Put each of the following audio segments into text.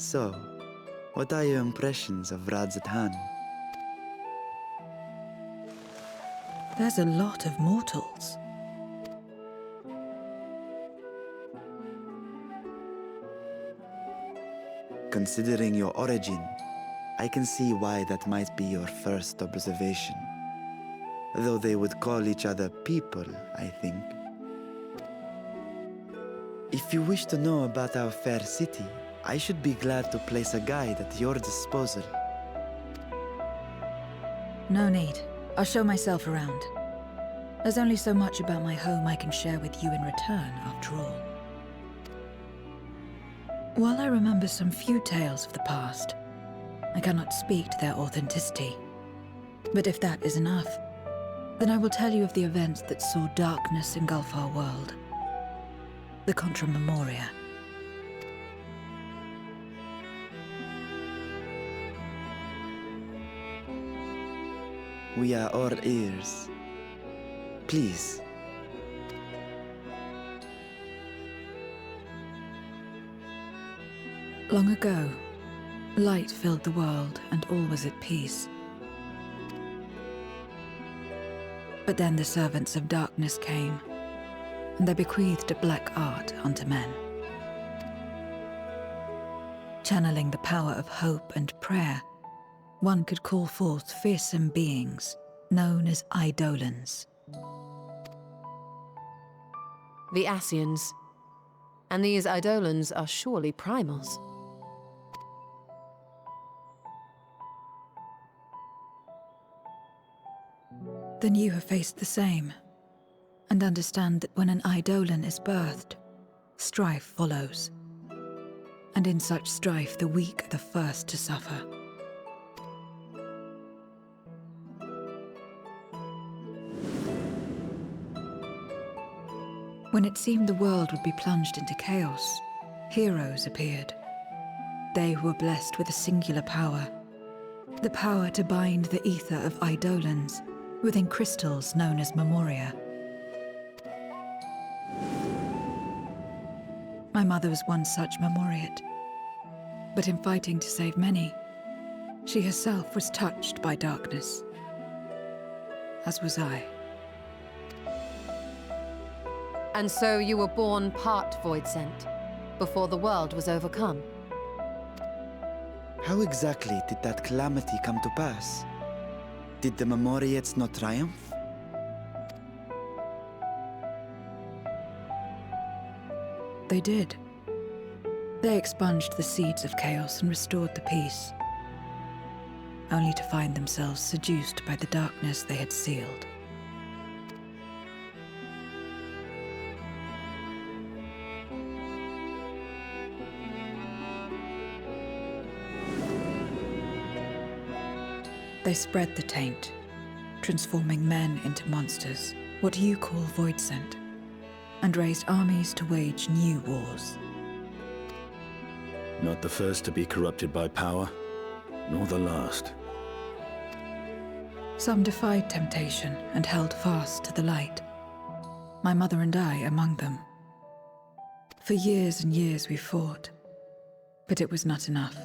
So, what are your impressions of Radzatan? There's a lot of mortals. Considering your origin, I can see why that might be your first observation. Though they would call each other people, I think. If you wish to know about our fair city, I should be glad to place a guide at your disposal. No need. I'll show myself around. There's only so much about my home I can share with you in return, after all. While I remember some few tales of the past, I cannot speak to their authenticity. But if that is enough, then I will tell you of the events that saw darkness engulf our world. The Contra Memoria. We are all ears. Please. Long ago, light filled the world and all was at peace. But then the servants of darkness came, and they bequeathed a black art unto men. Channeling the power of hope and prayer, one could call forth fearsome beings known as Eidolons. The Ascians. And these Eidolons are surely primals. Then you have faced the same, and understand that when an Eidolon is birthed, strife follows. And in such strife, the weak are the first to suffer. When it seemed the world would be plunged into chaos, heroes appeared. They who were blessed with a singular power, the power to bind the ether of Eidolons within crystals known as Memoria. My mother was one such Memoriate, but in fighting to save many, she herself was touched by darkness, as was I. And so you were born part Voidsent, before the world was overcome. How exactly did that calamity come to pass? Did the Memoriates not triumph? They did. They expunged the seeds of chaos and restored the peace, only to find themselves seduced by the darkness they had sealed. They spread the taint, transforming men into monsters, what you call Voidsent, and raised armies to wage new wars. Not the first to be corrupted by power, nor the last. Some defied temptation and held fast to the light. My mother and I among them. For years and years we fought, but it was not enough.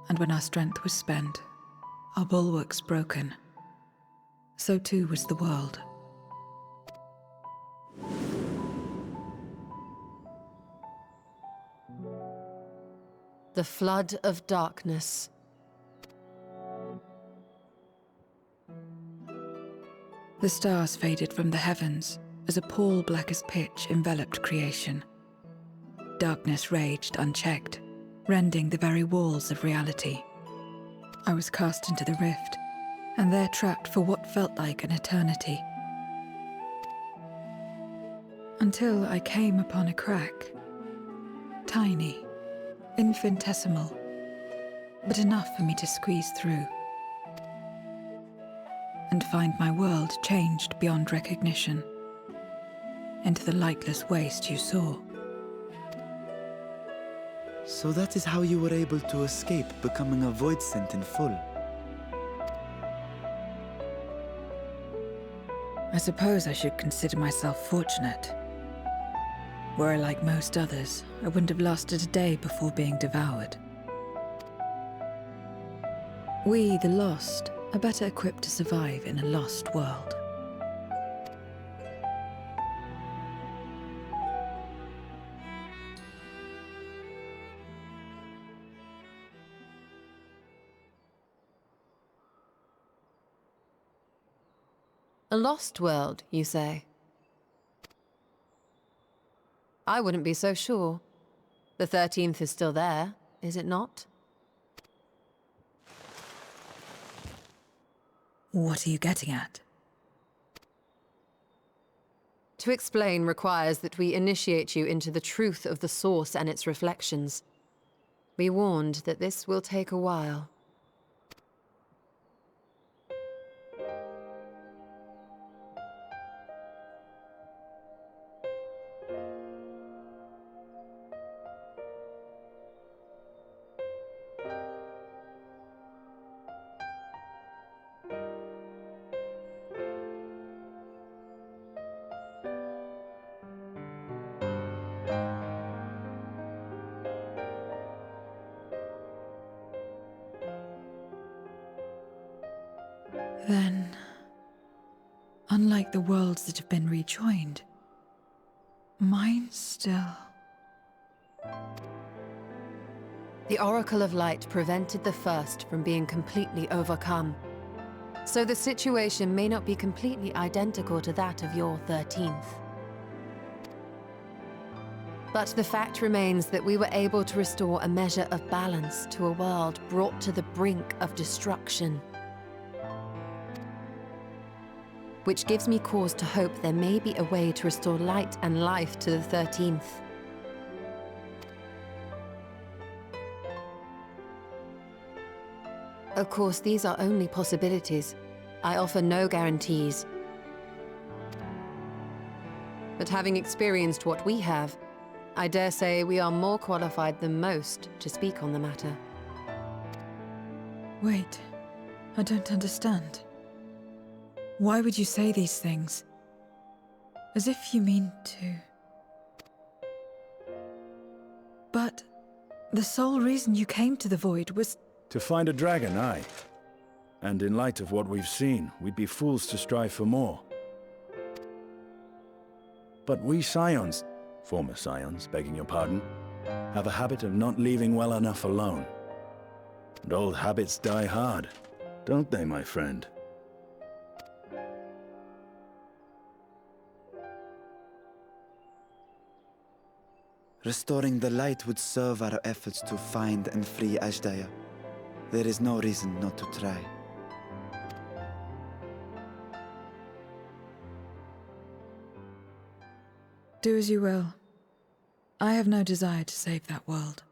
And when our strength was spent, our bulwarks broken, so too was the world. The flood of darkness. The stars faded from the heavens as a pall black as pitch enveloped creation. Darkness raged unchecked, rending the very walls of reality. I was cast into the rift, and there trapped for what felt like an eternity. Until I came upon a crack. Tiny, infinitesimal, but enough for me to squeeze through. And find my world changed beyond recognition, into the lightless waste you saw. So that is how you were able to escape becoming a Voidsent in full. I suppose I should consider myself fortunate. Were I like most others, I wouldn't have lasted a day before being devoured. We, the Lost, are better equipped to survive in a lost world. A lost world, you say? I wouldn't be so sure. The 13th is still there, is it not? What are you getting at? To explain requires that we initiate you into the truth of the source and its reflections. Be warned that this will take a while. Then, unlike the worlds that have been rejoined, mine still... The Oracle of Light prevented the first from being completely overcome. So the situation may not be completely identical to that of your 13th. But the fact remains that we were able to restore a measure of balance to a world brought to the brink of destruction. Which gives me cause to hope there may be a way to restore light and life to the 13th. Of course, these are only possibilities. I offer no guarantees. But having experienced what we have, I dare say we are more qualified than most to speak on the matter. Wait, I don't understand. Why would you say these things? As if you mean to... But the sole reason you came to the Void was... To find a dragon, aye. And in light of what we've seen, we'd be fools to strive for more. But we Scions, former Scions, begging your pardon, have a habit of not leaving well enough alone. And old habits die hard, don't they, my friend? Restoring the light would serve our efforts to find and free Ashdaya. There is no reason not to try. Do as you will. I have no desire to save that world.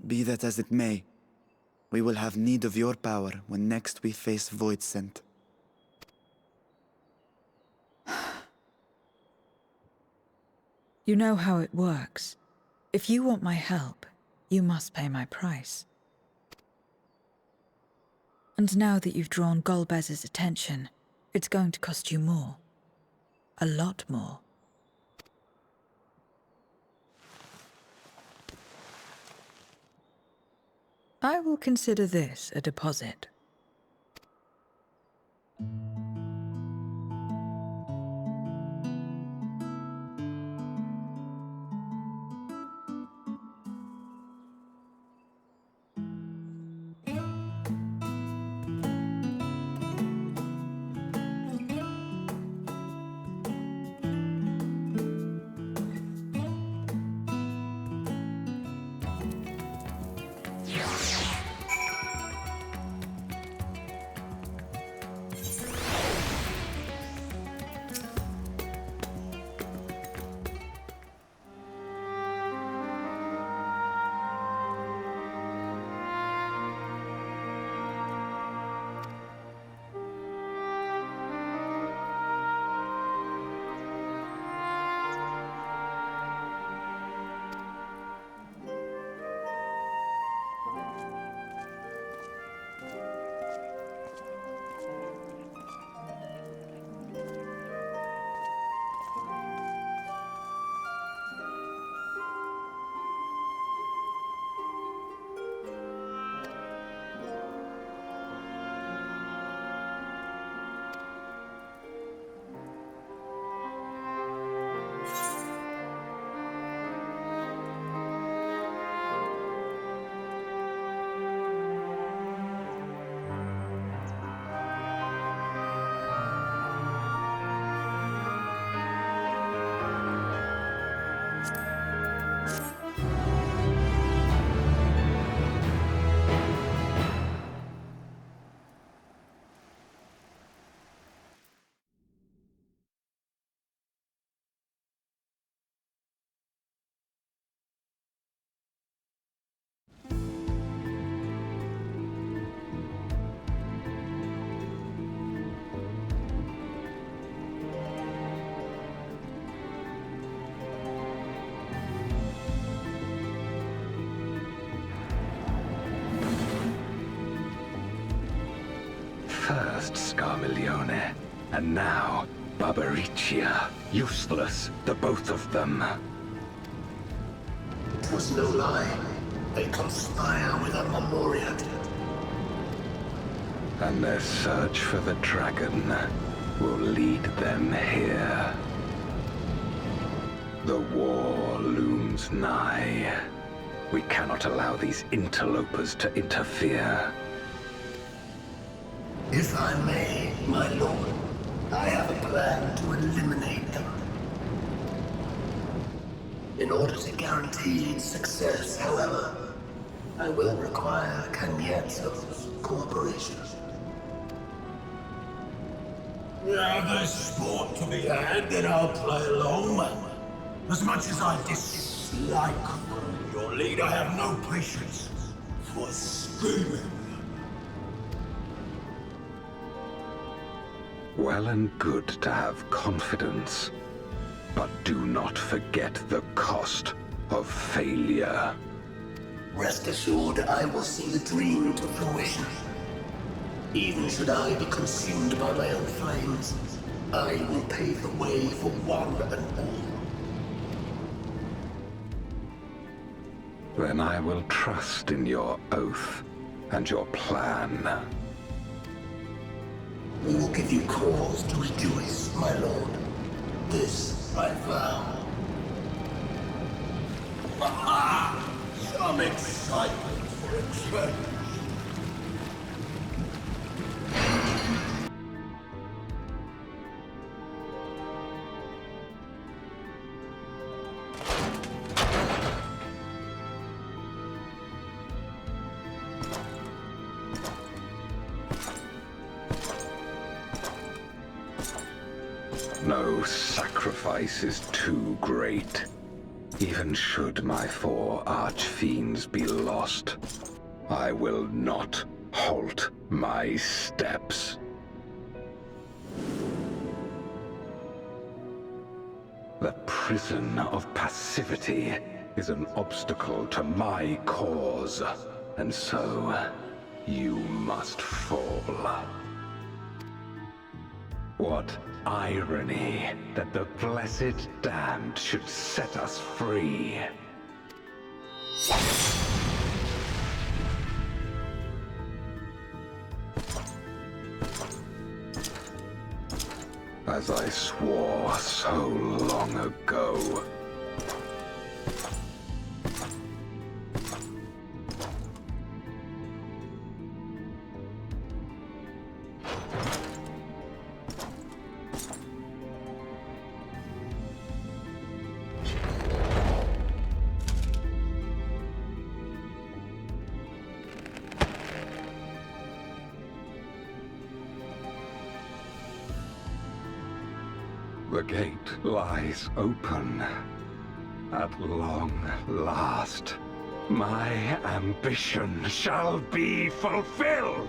Be that as it may, we will have need of your power when next we face Voidsent. You know how it works. If you want my help, you must pay my price. And now that you've drawn Golbez's attention, it's going to cost you more. A lot more. I will consider this a deposit. first, Scarmiglione. And now, Barbaricia. Useless, the both of them. It was no lie. They conspire with a Memoriat. And their search for the dragon will lead them here. The war looms nigh. We cannot allow these interlopers to interfere. If I may, my lord, I have a plan to eliminate them. In order to guarantee success, however, I will require Cagnezzo's cooperation. Now there's sport to be had, then I'll play along. As much as I dislike your lead, I have no patience for scheming. Well and good to have confidence, but do not forget the cost of failure. Rest assured, I will see the dream to fruition. Even should I be consumed by my own flames, I will pave the way for one and all. Then I will trust in your oath and your plan. We will give you cause to rejoice, my lord. This I vow. Ha-ha! Some excitement for XIV. No sacrifice is too great. Even should my 4 archfiends be lost, I will not halt my steps. The prison of passivity is an obstacle to my cause, and so you must fall. What irony that the blessed damned should set us free. As I swore so long ago. The gate lies open. At long last, my ambition shall be fulfilled!